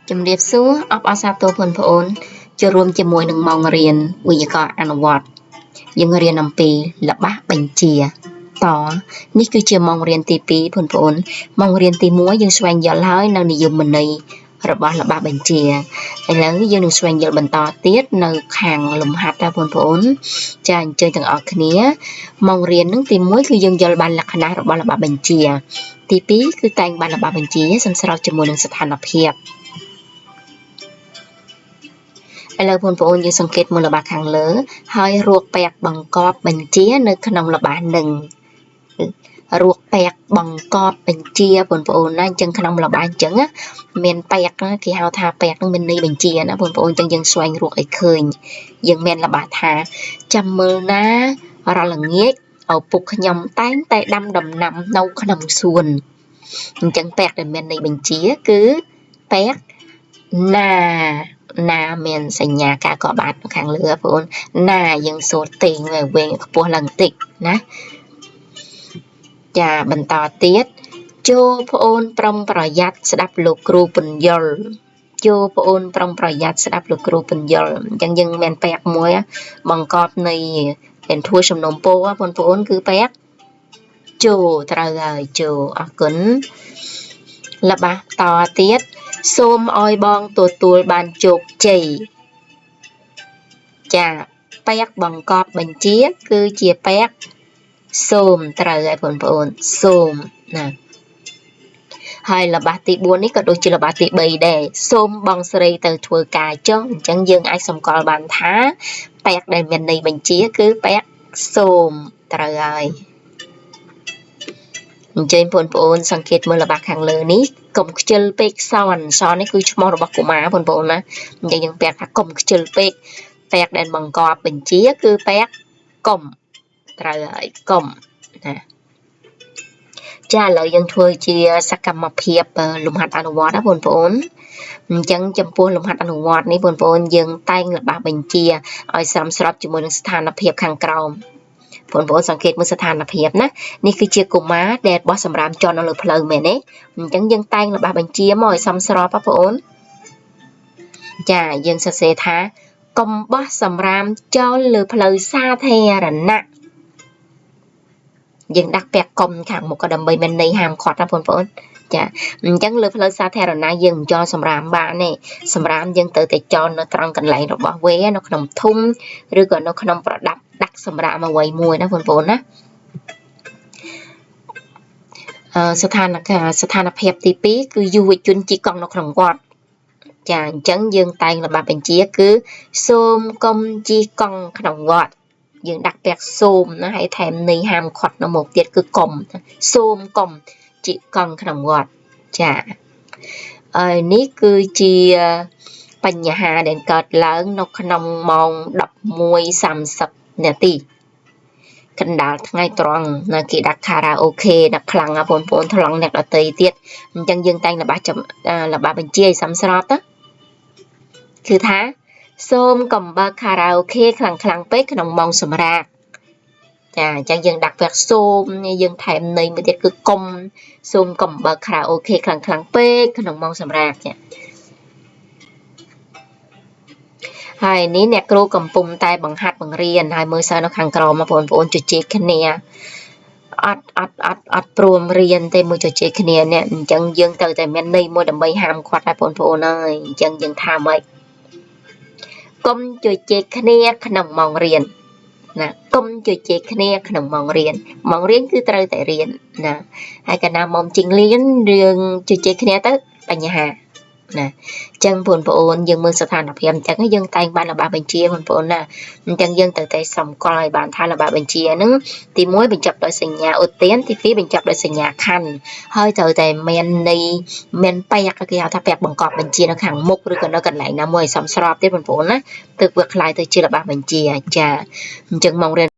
ជំរាបសួរអបអរសាទរបងប្អូនចូលរួមជាមួយនឹងម៉ោងរៀនវិទ្យាករណ៍អនុវត្តយើងរៀនអំពីល្បះបញ្ជាតនេះគឺជាម៉ោងរៀនទី2បងប្អូនម៉ោងរៀនទី1យើងស្វែងយល់ហើយនៅនិយមន័យរបស់ល្បះបញ្ជាឥឡូវយើងនឹងស្វែងយល់បន្តទៀតនៅខាងលំហាត់ដែរបងប្អូនចាអញ្ជើញទាំងអស់គ្នាម៉ោងរៀននឹងទី1គឺយើងយល់បានលក្ខណៈរបស់ល្បះបញ្ជាទី2គឺតែងបានល្បះបញ្ជាសំស្របជាមួយនឹងស្ថានភាពឥឡូវបងប្អូនយើងសង្កេតមើលល្បះខាងលើហើយរកពាក្យបង្កប់បញ្ជានៅក្នុងល្បះនឹងរកពាក្យបង្កប់បញ្ជាបងប្អូនណាអញ្ចឹងក្នុងល្បះអញ្ចឹងមានពាក្យគេហៅថាពាក្យនឹងមានន័យបញ្ជាណាបងប្អូនអញ្ចឹងយើងស្វែងរកឲ្យឃើញយើងមានល្បះថាចាំមើលណារាល់ល្ងាចឪពុកខ្ញុំតែងតែដាំដំណាំនៅក្នុងសួនអញ្ចឹងពាក្យដែលមានន័យបញ្ជាគឺពាក្យណាមានសញ្ញាការកបាត់ខាងលើបងប្អូនណាយើងសូត្រទេងវែងខ្ពស់ឡើងបន្តិចណាចាបន្តទៀតចូលប្អូនប្រុងប្រយ័ត្នស្ដាប់លោកគ្រូពន្យល់ចូលប្អូនប្រុងប្រយ័ត្នស្ដាប់លោកគ្រូពន្យល់អញ្ចឹងយើងមានពាក្យមួយបង្កប់នៃเป็นធ្វើសំណុំពោបងប្អូនគឺពាក្យចូលត្រូវហើយចូលអរគុណល្បះតទៀតសូមឲ្យបងទទួលបានជោគជ័យចាពាក្យបង្កប់បញ្ជាគឺជាពាក្យសូមត្រូវហើយបងប្អូនសូមណាហើយល្បះទី4នេះក៏ដូចជាល្បះទី3ដែរសូមបងស្រីទៅធ្វើការចុះអញ្ចឹងយើងអាចសម្គាល់បានថាពាក្យដែលមានន័យបញ្ជាគឺពាក្យសូមត្រូវហើយអញ្ចឹងបងប្អូនសង្កេតមើលល្បះខាងលើនេះកុំខ្ជិលពេកសននេះគឺឈ្មោះរបស់កុមារបងប្អូនណាអញ្ចឹងយើងពាក្យថាកុំខ្ជិលពេកពាក្យដែលបង្កប់បញ្ជាគឺពាក្យកុំត្រូវហើយកុំណាចាឥឡូវយើងធ្វើជាសកម្មភាពលំហាត់អនុវត្តណាបងប្អូនអញ្ចឹងចំពោះលំហាត់អនុវត្តនេះបងប្អូនយើងតែងល្បះបញ្ជាឲ្យសមស្របជាមួយនឹងស្ថានភាពខាងក្រោមបងប្អូនសង្កេតមើលស្ថានភាពណានេះគឺជាកុមារដែលបោះសម្រាមចុះនៅលើផ្លូវមែនទេអញ្ចឹងយើងតែងល្បះបញ្ជាមកឲ្យសមស្របបងប្អូនចាយើងសរសេរថាកុំបោះសម្រាមចោលលើផ្លូវសាធារណៈយើងដាក់ពាក្យកុំខាងមុខក៏ដើម្បីមានន័យហាមឃាត់ណាបងប្អូនចាអញ្ចឹងលើផ្លូវសាធារណៈយើងមិនចោលសម្រាមបានទេសម្រាមយើងទៅតែចោលនៅត្រង់កន្លែងរបស់វេនៅក្នុងធុងឬក៏នៅក្នុងប្រដាប់ដាក់សម្រាមអ្វីមួយណាបងប្អូនណាស្ថានភាពទី2គឺយុវជនជិះកង់នៅក្នុងវត្តចាអញ្ចឹងយើងតែងល្បះបញ្ជាគឺសូមកុំជិះកង់ក្នុងវត្តយើងដាក់ពាក្យសូមណាហើយថែមន័យហាមឃាត់នៅមុខទៀតគឺកុំសូមកុំជិះកង់ក្នុងវត្តចាហើយនេះគឺជាបញ្ហាដែលកើតឡើងនៅក្នុងម៉ោង 11:30 នាទីកណ្ដាលថ្ងៃត្រង់នៅគេដាក់ខារ៉ាអូខេដាក់ខ្លាំងបងប្អូនថ្លង់អ្នកដទៃទៀតអញ្ចឹងយើងតែងល្បះបញ្ជាឲ្យសមស្របទៅគឺថាសូមកុំបើកខារ៉ាអូខេខ្លាំងពេកក្នុងម៉ោងសម្រាកចាអញ្ចឹងយើងដាក់ពាក្យសូមយើងថែមន័យមួយទៀតគឺកុំសូមកុំបើកខារ៉ាអូខេខ្លាំងពេកក្នុងម៉ោងសម្រាកចាហើយនេះអ្នកគ្រូកំពុងតែបង្ហាត់បង្រៀនហើយមើលសិស្សនៅខាងក្រោមបងប្អូនជជែកគ្នាអត់ព្រមរៀនទេមួយជជែកគ្នានេះអញ្ចឹងយើងត្រូវតែមានន័យមួយដើម្បីហាមឃាត់ឲ្យបងប្អូនហើយអញ្ចឹងយើងថាម៉េចកុំជជែកគ្នាក្នុងម៉ោងរៀនណាកុំជជែកគ្នាក្នុងម៉ោងរៀនគឺត្រូវតែរៀនណាហើយកាលណាម៉ោងជិះរៀនរឿងជជែកគ្នាទៅបញ្ហាណាអញ្ចឹងបងប្អូនយើងមើលស្ថានភាពអញ្ចឹងយើងតែងបានល្បះបញ្ជាបងប្អូនណាអញ្ចឹងយើងត្រូវតែសម្គាល់ឲ្យបានថាល្បះបញ្ជាហ្នឹងទី1បញ្ចប់ដោយសញ្ញាឧទានទី2បញ្ចប់ដោយសញ្ញាខណ្ឌហើយត្រូវតែមានន័យមានពាក្យគេហៅថាពាក្យបង្កប់បញ្ជានៅខាងមុខឬក៏នៅកន្លែងណាមួយឲ្យសមស្របទេបងប្អូនណាទើបវាคล้ายទៅជាល្បះបញ្ជាចាអញ្ចឹងមករៀន